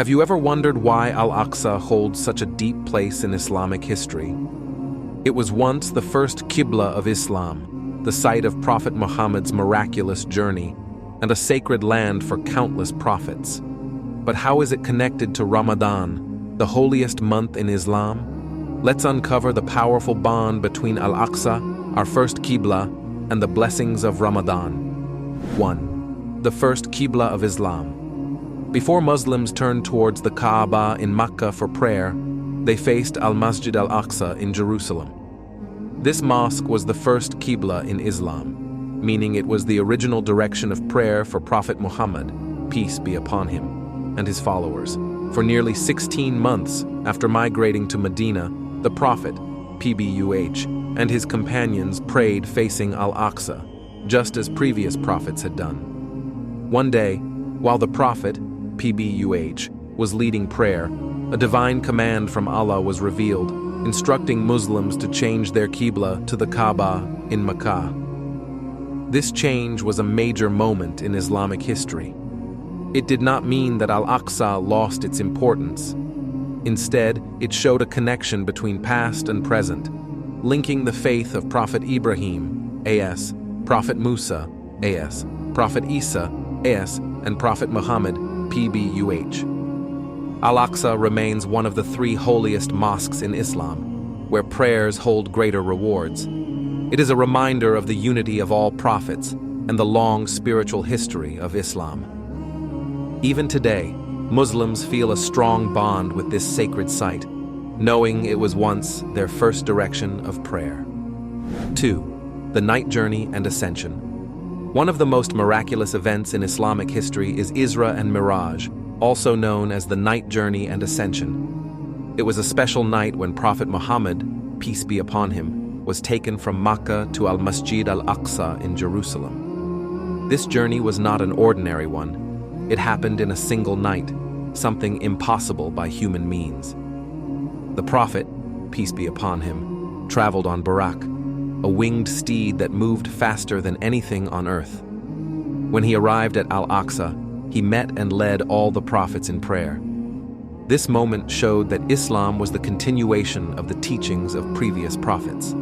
Have you ever wondered why Al-Aqsa holds such a deep place in Islamic history? It was once the first Qibla of Islam, the site of Prophet Muhammad's miraculous journey, and a sacred land for countless prophets. But how is it connected to Ramadan, the holiest month in Islam? Let's uncover the powerful bond between Al-Aqsa, our first Qibla, and the blessings of Ramadan. 1. The first Qibla of Islam. Before Muslims turned towards the Kaaba in Mecca for prayer, they faced Al-Masjid Al-Aqsa in Jerusalem. This mosque was the first Qibla in Islam, meaning it was the original direction of prayer for Prophet Muhammad, peace be upon him, and his followers. For nearly 16 months after migrating to Medina, the Prophet, PBUH, and his companions prayed facing Al-Aqsa, just as previous prophets had done. One day, while the Prophet, PBUH, was leading prayer, a divine command from Allah was revealed, instructing Muslims to change their Qibla to the Kaaba in Mecca. This change was a major moment in Islamic history. It did not mean that Al-Aqsa lost its importance. Instead, it showed a connection between past and present, linking the faith of Prophet Ibrahim, AS, Prophet Musa, AS, Prophet Isa, AS, and Prophet Muhammad, PBUH. Al-Aqsa remains one of the 3 holiest mosques in Islam, where prayers hold greater rewards. It is a reminder of the unity of all prophets and the long spiritual history of Islam. Even today, Muslims feel a strong bond with this sacred site, knowing it was once their first direction of prayer. 2. The night journey and ascension. One of the most miraculous events in Islamic history is Isra and Miraj, also known as the night journey and ascension. It was a special night when Prophet Muhammad, peace be upon him, was taken from Mecca to Al-Masjid Al-Aqsa in Jerusalem. This journey was not an ordinary one. It happened in a single night, something impossible by human means. The Prophet, peace be upon him, traveled on Burak, a winged steed that moved faster than anything on earth. When he arrived at Al-Aqsa, he met and led all the prophets in prayer. This moment showed that Islam was the continuation of the teachings of previous prophets.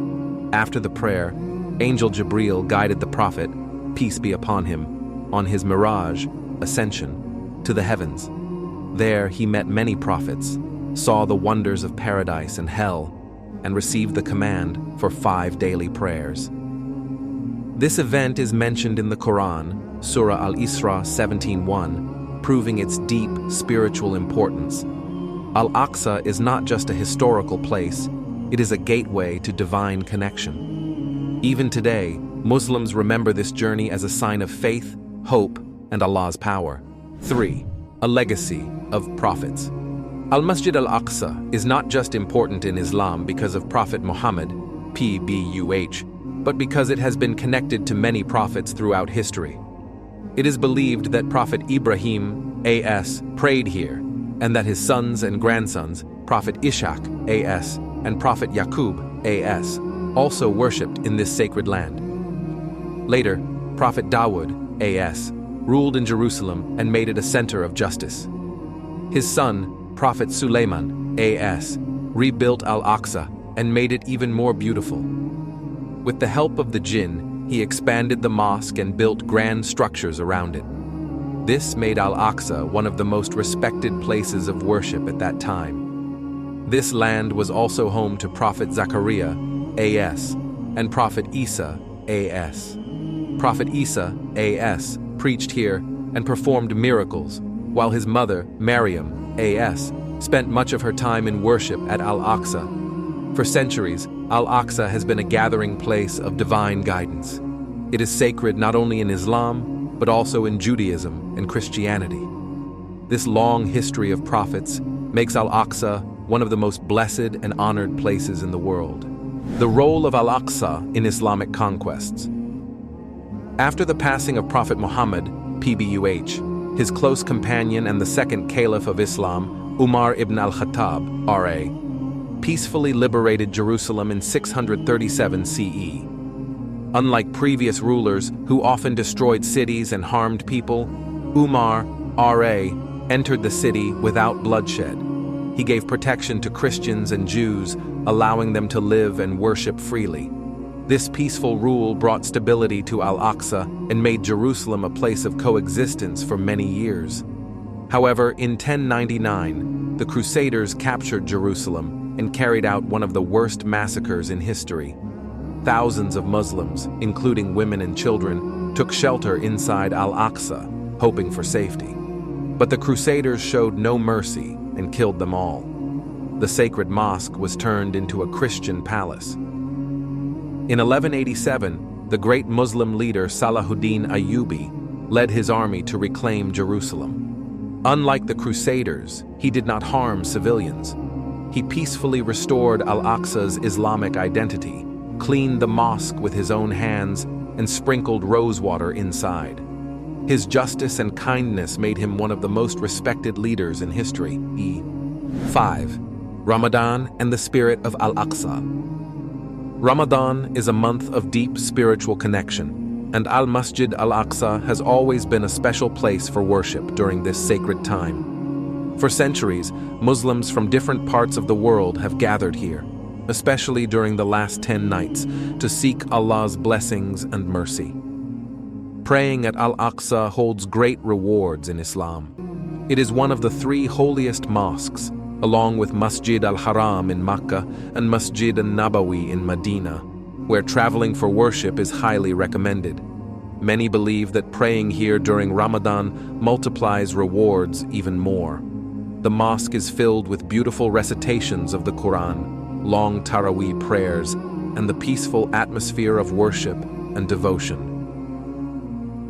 After the prayer, Angel Jibril guided the Prophet, peace be upon him, on his Miraj, ascension, to the heavens. There he met many prophets, saw the wonders of paradise and hell, and received the command for 5 daily prayers. This event is mentioned in the Qur'an, Surah Al-Isra 17:1, proving its deep spiritual importance. Al-Aqsa is not just a historical place, it is a gateway to divine connection. Even today, Muslims remember this journey as a sign of faith, hope, and Allah's power. 3. A legacy of prophets. Al-Masjid Al-Aqsa is not just important in Islam because of Prophet Muhammad, PBUH, but because it has been connected to many prophets throughout history. It is believed that Prophet Ibrahim, AS, prayed here, and that his sons and grandsons, Prophet Ishaq, AS, and Prophet Yaqub, AS, also worshipped in this sacred land. Later, Prophet Dawood, AS, ruled in Jerusalem and made it a center of justice. His son, Prophet Sulaiman, AS, rebuilt Al-Aqsa and made it even more beautiful. With the help of the jinn, he expanded the mosque and built grand structures around it. This made Al-Aqsa one of the most respected places of worship at that time. This land was also home to Prophet Zachariah, AS, and Prophet Isa, AS. Prophet Isa, AS, preached here and performed miracles, while his mother, Maryam, AS, spent much of her time in worship at Al-Aqsa. For centuries, Al-Aqsa has been a gathering place of divine guidance. It is sacred not only in Islam, but also in Judaism and Christianity. This long history of prophets makes Al-Aqsa one of the most blessed and honored places in the world. The role of Al-Aqsa in Islamic conquests. After the passing of Prophet Muhammad, PBUH, his close companion and the second caliph of Islam, Umar ibn Al-Khattab, RA, peacefully liberated Jerusalem in 637 CE. Unlike previous rulers who often destroyed cities and harmed people, Umar, RA, entered the city without bloodshed. He gave protection to Christians and Jews, allowing them to live and worship freely. This peaceful rule brought stability to Al-Aqsa and made Jerusalem a place of coexistence for many years. However, in 1099, the Crusaders captured Jerusalem and carried out one of the worst massacres in history. Thousands of Muslims, including women and children, took shelter inside Al-Aqsa, hoping for safety. But the Crusaders showed no mercy and killed them all. The sacred mosque was turned into a Christian palace. In 1187, the great Muslim leader Salahuddin Ayyubi led his army to reclaim Jerusalem. Unlike the Crusaders, he did not harm civilians. He peacefully restored Al-Aqsa's Islamic identity, cleaned the mosque with his own hands, and sprinkled rosewater inside. His justice and kindness made him one of the most respected leaders in history. 5. Ramadan and the spirit of Al-Aqsa. Ramadan is a month of deep spiritual connection, and Al-Masjid Al-Aqsa has always been a special place for worship during this sacred time. For centuries, Muslims from different parts of the world have gathered here, especially during the last 10 nights, to seek Allah's blessings and mercy. Praying at Al-Aqsa holds great rewards in Islam. It is one of the 3 holiest mosques, along with Masjid al-Haram in Makkah and Masjid al-Nabawi in Medina, where traveling for worship is highly recommended. Many believe that praying here during Ramadan multiplies rewards even more. The mosque is filled with beautiful recitations of the Qur'an, long Taraweeh prayers, and the peaceful atmosphere of worship and devotion.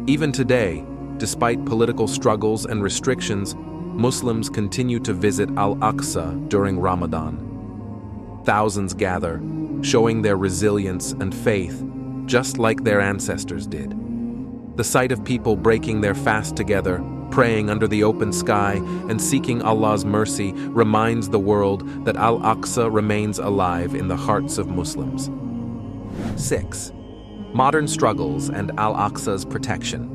Even today, despite political struggles and restrictions, Muslims continue to visit Al-Aqsa during Ramadan. Thousands gather, showing their resilience and faith, just like their ancestors did. The sight of people breaking their fast together, praying under the open sky, and seeking Allah's mercy reminds the world that Al-Aqsa remains alive in the hearts of Muslims. 6. Modern struggles and Al-Aqsa's protection.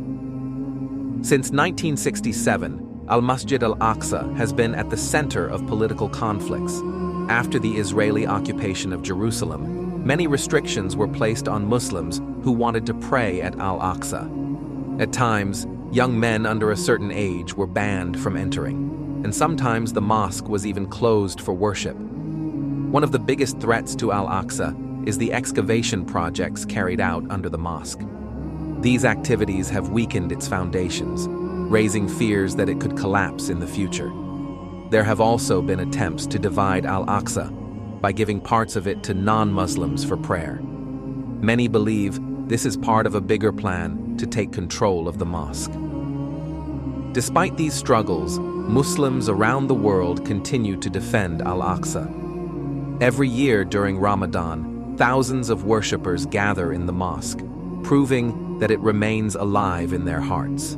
Since 1967, Al-Masjid Al-Aqsa has been at the center of political conflicts. After the Israeli occupation of Jerusalem, many restrictions were placed on Muslims who wanted to pray at Al-Aqsa. At times, young men under a certain age were banned from entering, and sometimes the mosque was even closed for worship. One of the biggest threats to Al-Aqsa is the excavation projects carried out under the mosque. These activities have weakened its foundations, raising fears that it could collapse in the future. There have also been attempts to divide Al-Aqsa by giving parts of it to non-Muslims for prayer. Many believe this is part of a bigger plan to take control of the mosque. Despite these struggles, Muslims around the world continue to defend Al-Aqsa. Every year during Ramadan, thousands of worshippers gather in the mosque, proving that it remains alive in their hearts.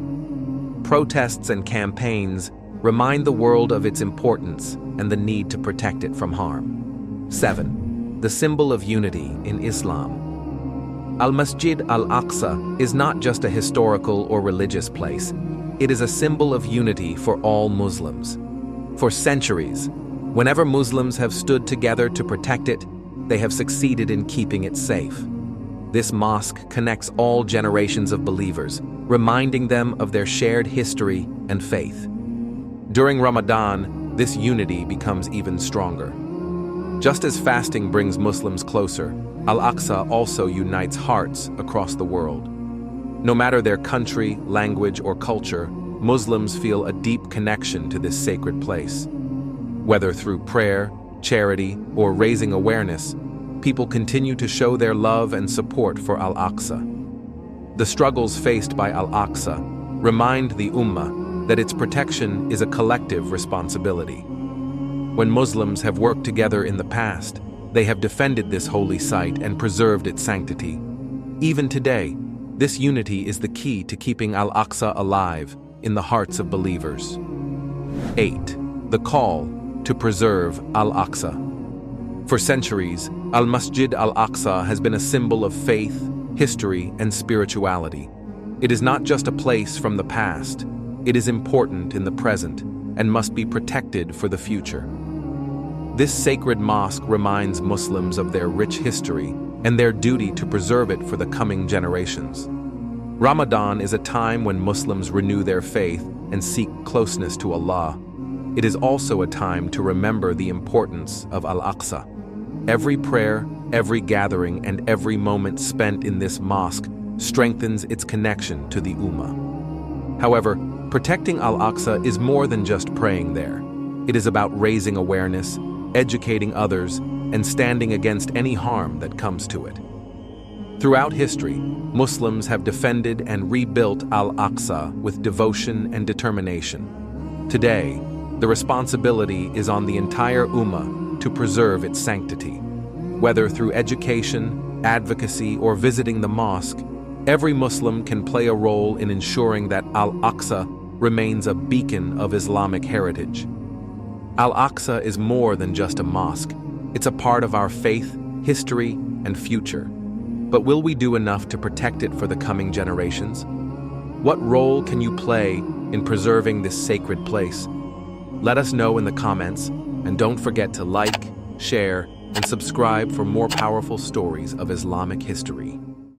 Protests and campaigns remind the world of its importance and the need to protect it from harm. 7. The symbol of unity in Islam. Al-Masjid Al-Aqsa is not just a historical or religious place. It is a symbol of unity for all Muslims. For centuries, whenever Muslims have stood together to protect it, they have succeeded in keeping it safe. This mosque connects all generations of believers, reminding them of their shared history and faith. During Ramadan, this unity becomes even stronger. Just as fasting brings Muslims closer, Al-Aqsa also unites hearts across the world. No matter their country, language, or culture, Muslims feel a deep connection to this sacred place. Whether through prayer, charity, or raising awareness, people continue to show their love and support for Al-Aqsa. The struggles faced by Al-Aqsa remind the Ummah that its protection is a collective responsibility. When Muslims have worked together in the past, they have defended this holy site and preserved its sanctity. Even today, this unity is the key to keeping Al-Aqsa alive in the hearts of believers. 8. The call to preserve Al-Aqsa. For centuries, Al-Masjid Al-Aqsa has been a symbol of faith, history, and spirituality. It is not just a place from the past, it is important in the present, and must be protected for the future. This sacred mosque reminds Muslims of their rich history and their duty to preserve it for the coming generations. Ramadan is a time when Muslims renew their faith and seek closeness to Allah. It is also a time to remember the importance of Al-Aqsa. Every prayer, every gathering, and every moment spent in this mosque strengthens its connection to the Ummah. However, protecting Al-Aqsa is more than just praying there. It is about raising awareness, educating others, and standing against any harm that comes to it. Throughout history, Muslims have defended and rebuilt Al-Aqsa with devotion and determination. Today, the responsibility is on the entire Ummah to preserve its sanctity. Whether through education, advocacy, or visiting the mosque, every Muslim can play a role in ensuring that Al-Aqsa remains a beacon of Islamic heritage. Al-Aqsa is more than just a mosque. It's a part of our faith, history, and future. But will we do enough to protect it for the coming generations? What role can you play in preserving this sacred place? Let us know in the comments, and don't forget to like, share, and subscribe for more powerful stories of Islamic history.